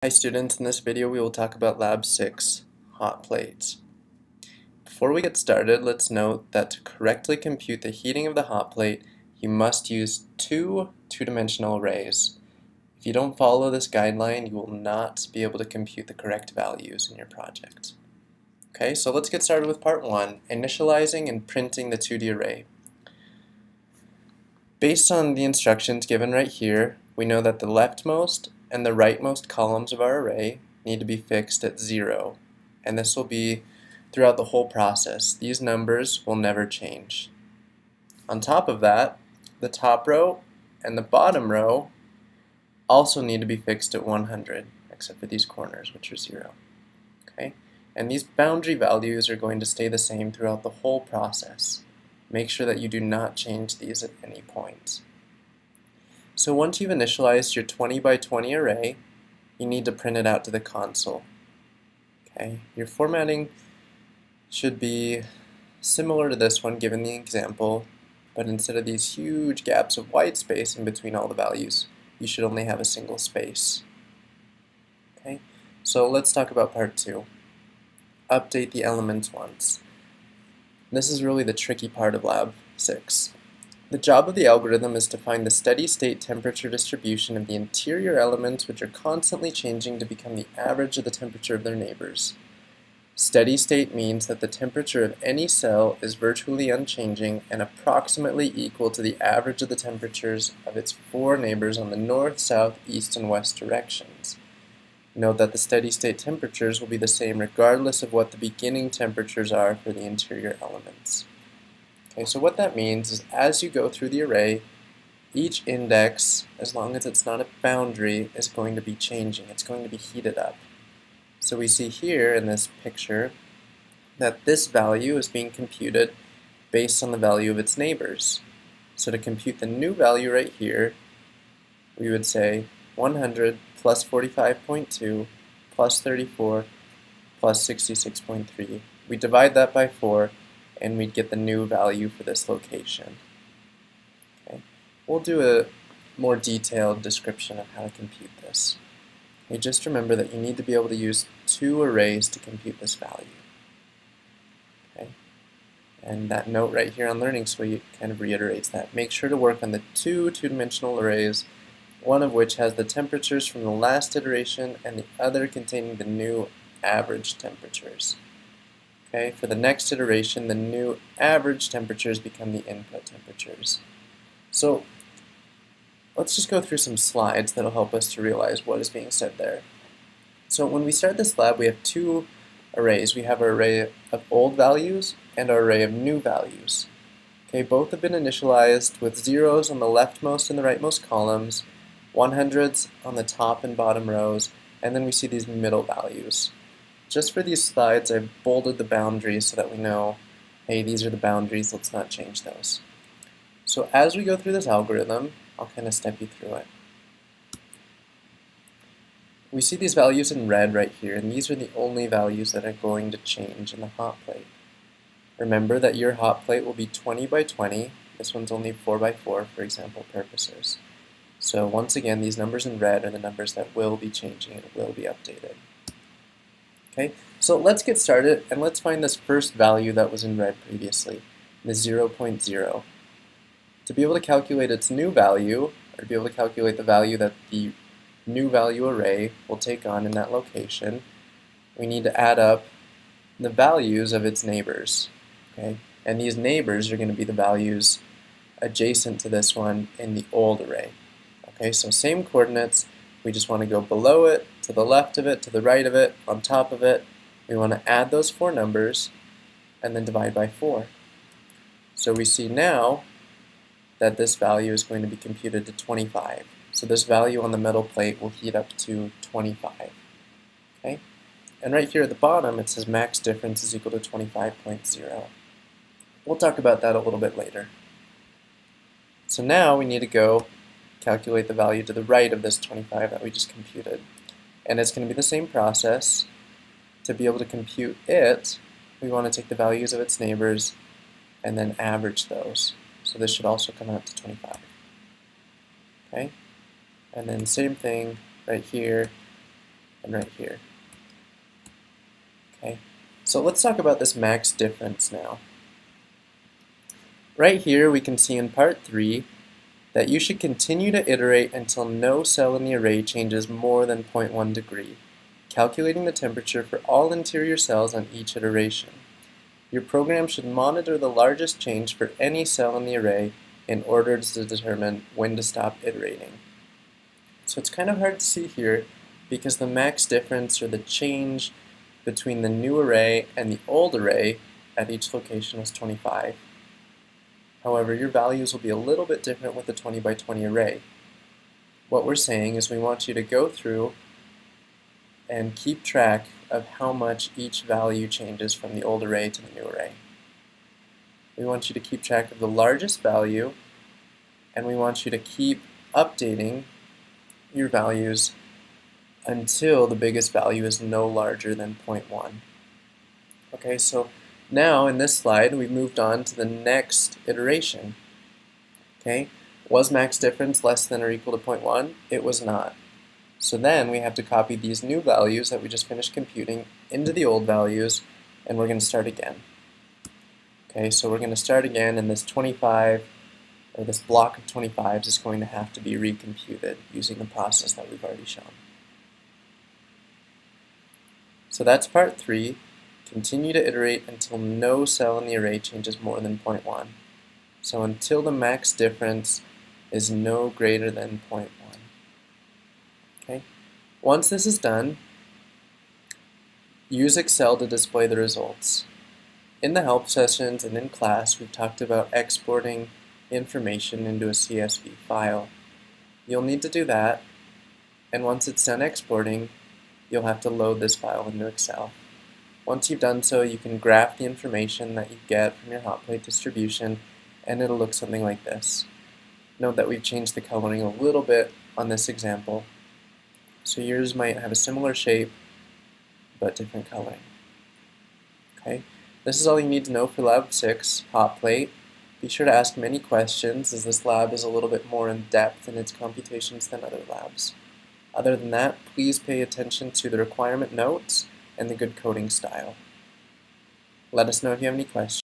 Hi students, in this video we will talk about Lab 6, hot plates. Before we get started, let's note that to correctly compute the heating of the hot plate, you must use two two-dimensional arrays. If you don't follow this guideline, you will not be able to compute the correct values in your project. Okay, so let's get started with part 1, initializing and printing the 2D array. Based on the instructions given right here, we know that the leftmost and the rightmost columns of our array need to be fixed at 0, and this will be throughout the whole process. These numbers will never change. On top of that, the top row and the bottom row also need to be fixed at 100, except for these corners, which are 0. Okay? And these boundary values are going to stay the same throughout the whole process. Make sure that you do not change these at any point. So once you've initialized your 20 by 20 array, you need to print it out to the console. Okay, your formatting should be similar to this one given the example, but instead of these huge gaps of white space in between all the values, you should only have a single space. Okay, so let's talk about part 2. Update the elements once. This is really the tricky part of Lab 6. The job of the algorithm is to find the steady state temperature distribution of the interior elements which are constantly changing to become the average of the temperature of their neighbors. Steady state means that the temperature of any cell is virtually unchanging and approximately equal to the average of the temperatures of its 4 neighbors on the north, south, east, and west directions. Note that the steady state temperatures will be the same regardless of what the beginning temperatures are for the interior elements. Okay, so what that means is as you go through the array, each index, as long as it's not a boundary, is going to be changing. It's going to be heated up. So we see here in this picture that this value is being computed based on the value of its neighbors. So to compute the new value right here, we would say 100 plus 45.2 plus 34 plus 66.3. We divide that by 4 and we'd get the new value for this location. Okay. We'll do a more detailed description of how to compute this. Okay, just remember that you need to be able to use 2 arrays to compute this value. Okay. And that note right here on Learning Suite kind of reiterates that. Make sure to work on the 2 two-dimensional arrays, one of which has the temperatures from the last iteration and the other containing the new average temperatures. Okay, for the next iteration, the new average temperatures become the input temperatures. So let's just go through some slides that'll help us to realize what is being said there. So when we start this lab, we have 2 arrays. We have our array of old values and our array of new values. Okay, both have been initialized with zeros on the leftmost and the rightmost columns, 100s on the top and bottom rows, and then we see these middle values. Just for these slides, I've bolded the boundaries so that we know, hey, these are the boundaries, let's not change those. So as we go through this algorithm, I'll kind of step you through it. We see these values in red right here, and these are the only values that are going to change in the hot plate. Remember that your hot plate will be 20 by 20. This one's only 4 by 4 for example purposes. So once again, these numbers in red are the numbers that will be changing and will be updated. Okay, so let's get started and let's find this first value that was in red previously, the 0.0. To be able to calculate its new value, or to be able to calculate the value that the new value array will take on in that location, we need to add up the values of its neighbors. Okay, and these neighbors are going to be the values adjacent to this one in the old array. Okay, so same coordinates, we just want to go below it, to the left of it, to the right of it, on top of it. We want to add those 4 numbers and then divide by 4. So we see now that this value is going to be computed to 25. So this value on the metal plate will heat up to 25. Okay? And right here at the bottom it says max difference is equal to 25.0. We'll talk about that a little bit later. So now we need to go calculate the value to the right of this 25 that we just computed. And it's going to be the same process. To be able to compute it, we want to take the values of its neighbors and then average those. So this should also come out to 25. Okay? And then same thing right here. and right here. Okay, so let's talk about this max difference now. Right here we can see in part 3 that you should continue to iterate until no cell in the array changes more than 0.1 degree, calculating the temperature for all interior cells on each iteration. Your program should monitor the largest change for any cell in the array in order to determine when to stop iterating. So it's kind of hard to see here because the max difference, or the change between the new array and the old array at each location, was 25. However, your values will be a little bit different with the 20 by 20 array. What we're saying is we want you to go through and keep track of how much each value changes from the old array to the new array. We want you to keep track of the largest value, and we want you to keep updating your values until the biggest value is no larger than 0.1. Okay, so now in this slide we've moved on to the next iteration. Okay, was max difference less than or equal to 0.1? It was not. So then we have to copy these new values that we just finished computing into the old values, and we're going to start again. Okay, so we're going to start again, and this 25, or this block of 25s, is going to have to be recomputed using the process that we've already shown. So that's part 3. Continue to iterate until no cell in the array changes more than 0.1. So until the max difference is no greater than 0.1. Okay. Once this is done, use Excel to display the results. In the help sessions and in class, we've talked about exporting information into a CSV file. You'll need to do that, and once it's done exporting, you'll have to load this file into Excel. Once you've done so, you can graph the information that you get from your hot plate distribution, and it'll look something like this. Note that we've changed the coloring a little bit on this example, so yours might have a similar shape but different coloring. Okay, this is all you need to know for Lab 6, hot plate. Be sure to ask many questions, as this lab is a little bit more in depth in its computations than other labs. Other than that, please pay attention to the requirement notes and the good coding style. Let us know if you have any questions.